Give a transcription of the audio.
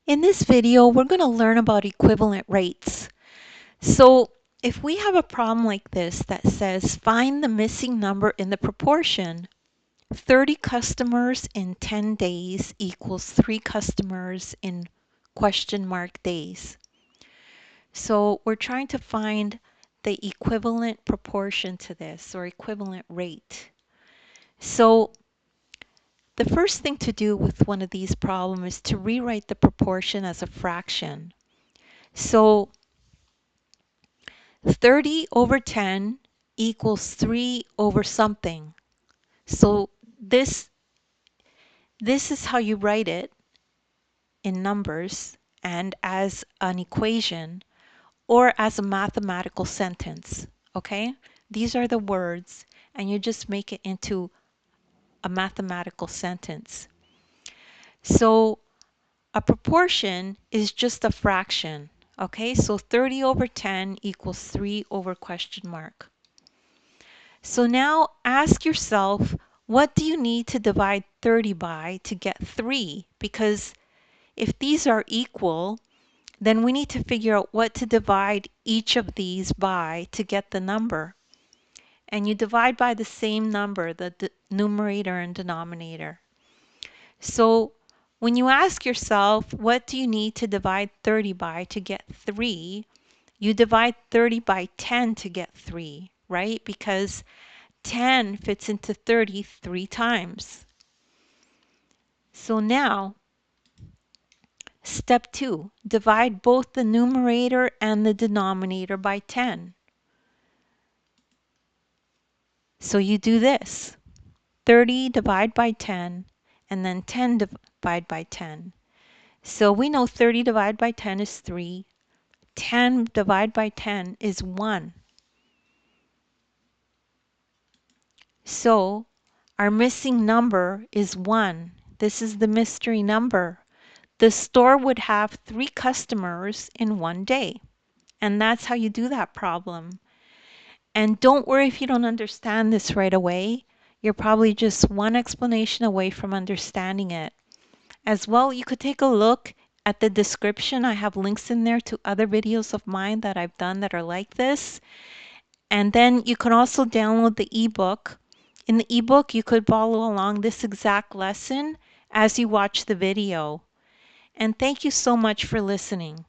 In this video, we're going to learn about equivalent rates. So if we have a problem like this that says find the missing number in the proportion 30 customers in 10 days equals 3 customers in question mark days. So we're trying to find the equivalent proportion to this, or equivalent rate. So the first thing to do with one of these problems is to rewrite the proportion as a fraction. So 30 over 10 equals 3 over something. So this is how you write it in numbers and as an equation or as a mathematical sentence. Okay? These are the words, and you just make it into a mathematical sentence. So a proportion is just a fraction. Okay? So 30 over 10 equals 3 over question mark. So now ask yourself, what do you need to divide 30 by to get 3? Because if these are equal, then we need to figure out what to divide each of these by to get the number. And you divide by the same number, the numerator and denominator. So when you ask yourself, what do you need to divide 30 by to get 3? You divide 30 by 10 to get 3, right? Because 10 fits into 30 3 times. So now, step 2, divide both the numerator and the denominator by 10. So you do this, 30 divide by 10, and then 10 divide by 10. So we know 30 divided by 10 is 3, 10 divided by 10 is 1. So our missing number is 1. This is the mystery number. The store would have 3 customers in one day. And that's how you do that problem. And don't worry if you don't understand this right away. You're probably just one explanation away from understanding it. As well, you could take a look at the description. I have links in there to other videos of mine that I've done that are like this. And then you can also download the ebook. In the ebook, you could follow along this exact lesson as you watch the video. And thank you so much for listening.